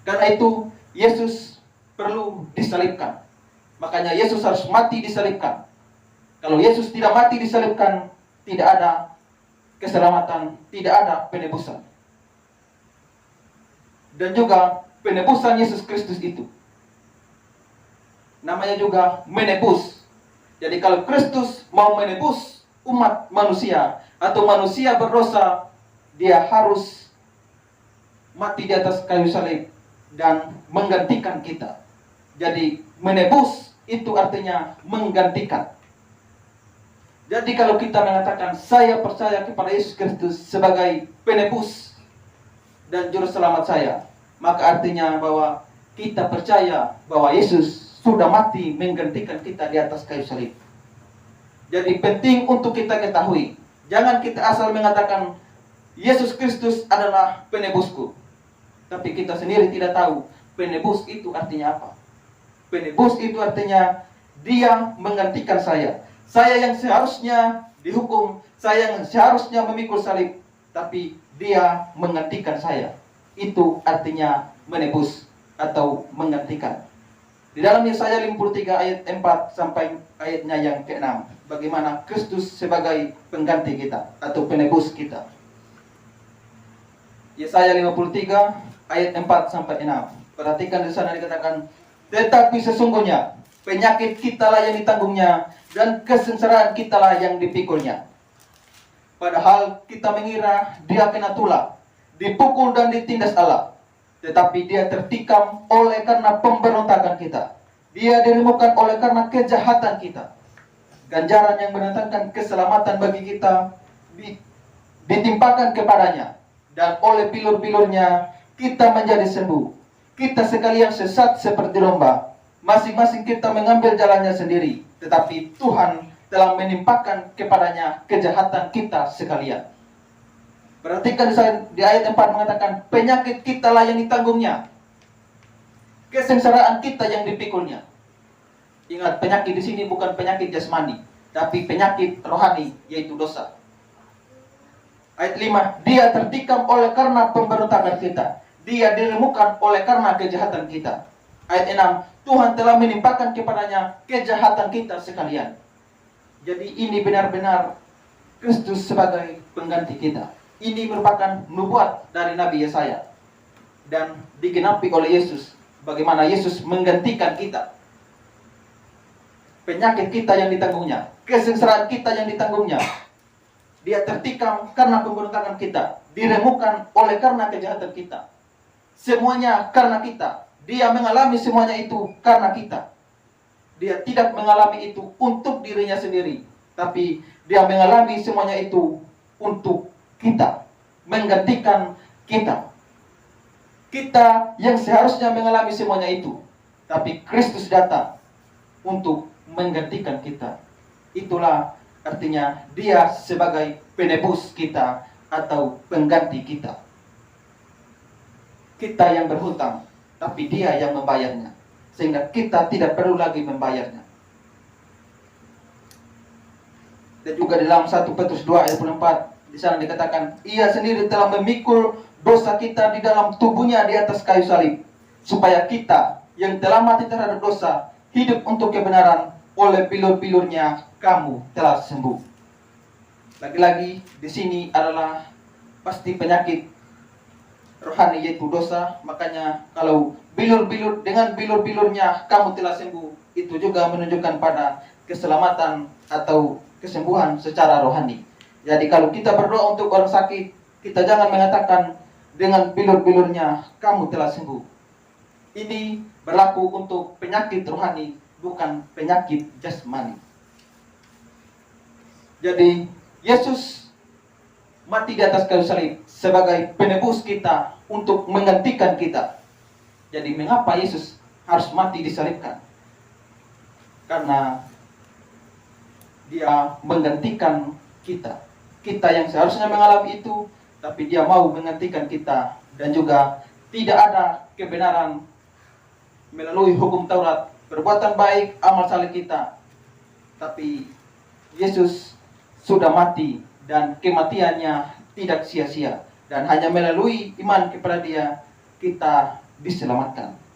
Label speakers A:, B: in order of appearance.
A: Karena itu Yesus perlu disalibkan. Makanya Yesus harus mati disalibkan. Kalau Yesus tidak mati disalibkan, tidak ada keselamatan, tidak ada penebusan. Dan juga penebusan Yesus Kristus itu namanya juga menebus. Jadi kalau Kristus mau menebus umat manusia atau manusia berdosa, dia harus mati di atas kayu salib dan menggantikan kita. Jadi menebus itu artinya menggantikan. Jadi kalau kita mengatakan saya percaya kepada Yesus Kristus sebagai penebus dan juru selamat saya, maka artinya bahwa kita percaya bahwa Yesus sudah mati menggantikan kita di atas kayu salib. Jadi penting untuk kita ketahui, jangan kita asal mengatakan Yesus Kristus adalah penebusku, tapi kita sendiri tidak tahu penebus itu artinya apa. Penebus itu artinya dia menggantikan saya. Saya yang seharusnya dihukum, saya yang seharusnya memikul salib, tapi dia menggantikan saya. Itu artinya menebus atau menggantikan. Di dalam Yesaya 53 ayat 4 sampai ayatnya yang ke-6, bagaimana Kristus sebagai pengganti kita atau penebus kita. Yesaya 53 ayat 4 sampai 6. Perhatikan di sana dikatakan, tetapi sesungguhnya penyakit kitalah yang ditanggungnya dan kesengsaraan kitalah yang dipikulnya. Padahal kita mengira dia kena tulah, dipukul dan ditindas Allah. Tetapi dia tertikam oleh karena pemberontakan kita. Dia diremukkan oleh karena kejahatan kita. Ganjaran yang mendatangkan keselamatan bagi kita ditimpakan kepadanya. Dan oleh bilur-bilurnya kita menjadi sembuh. Kita sekalian sesat seperti domba. Masing-masing kita mengambil jalannya sendiri. Tetapi Tuhan telah menimpakan kepadanya kejahatan kita sekalian. Perhatikan di ayat 4 mengatakan, penyakit kita lah yang ditanggungnya, kesengsaraan kita yang dipikulnya. Ingat, penyakit di sini bukan penyakit jasmani, tapi penyakit rohani, yaitu dosa. Ayat 5, dia tertikam oleh karena pemberontakan kita, dia diremukkan oleh karena kejahatan kita. Ayat 6, Tuhan telah menimpakan kepadanya kejahatan kita sekalian. Jadi ini benar-benar Kristus sebagai pengganti kita. Ini merupakan nubuat dari Nabi Yesaya dan digenapi oleh Yesus. Bagaimana Yesus menggantikan kita. Penyakit kita yang ditanggungnya, kesengsaraan kita yang ditanggungnya. Dia tertikam karena pemberontakan kita, diremukkan oleh karena kejahatan kita. Semuanya karena kita. Dia mengalami semuanya itu karena kita. Dia tidak mengalami itu untuk dirinya sendiri, tapi dia mengalami semuanya itu untuk kita, menggantikan kita. Kita yang seharusnya mengalami semuanya itu, tapi Kristus datang untuk menggantikan kita. Itulah artinya dia sebagai penebus kita atau pengganti kita. Kita yang berhutang, tapi dia yang membayarnya, sehingga kita tidak perlu lagi membayarnya. Dan juga dalam 1 Petrus 2 ayat 4, di sana dikatakan, ia sendiri telah memikul dosa kita di dalam tubuhnya di atas kayu salib, supaya kita yang telah mati terhadap dosa hidup untuk kebenaran. Oleh bilur-bilurnya kamu telah sembuh. Lagi-lagi di sini adalah pasti penyakit rohani, yaitu dosa. Makanya kalau bilur-bilur, dengan bilur-bilurnya kamu telah sembuh, itu juga menunjukkan pada keselamatan atau kesembuhan secara rohani. Jadi kalau kita berdoa untuk orang sakit, kita jangan mengatakan dengan bilur-bilurnya kamu telah sembuh. Ini berlaku untuk penyakit rohani, bukan penyakit jasmani. Jadi Yesus mati di atas kayu salib sebagai penebus kita untuk menggantikan kita. Jadi mengapa Yesus harus mati disalibkan? Karena dia menggantikan kita. Kita yang seharusnya mengalami itu, tapi dia mau menggantikan kita. Dan juga tidak ada kebenaran melalui hukum Taurat, perbuatan baik, amal saleh kita. Tapi Yesus sudah mati dan kematiannya tidak sia-sia. Dan hanya melalui iman kepada dia, kita diselamatkan.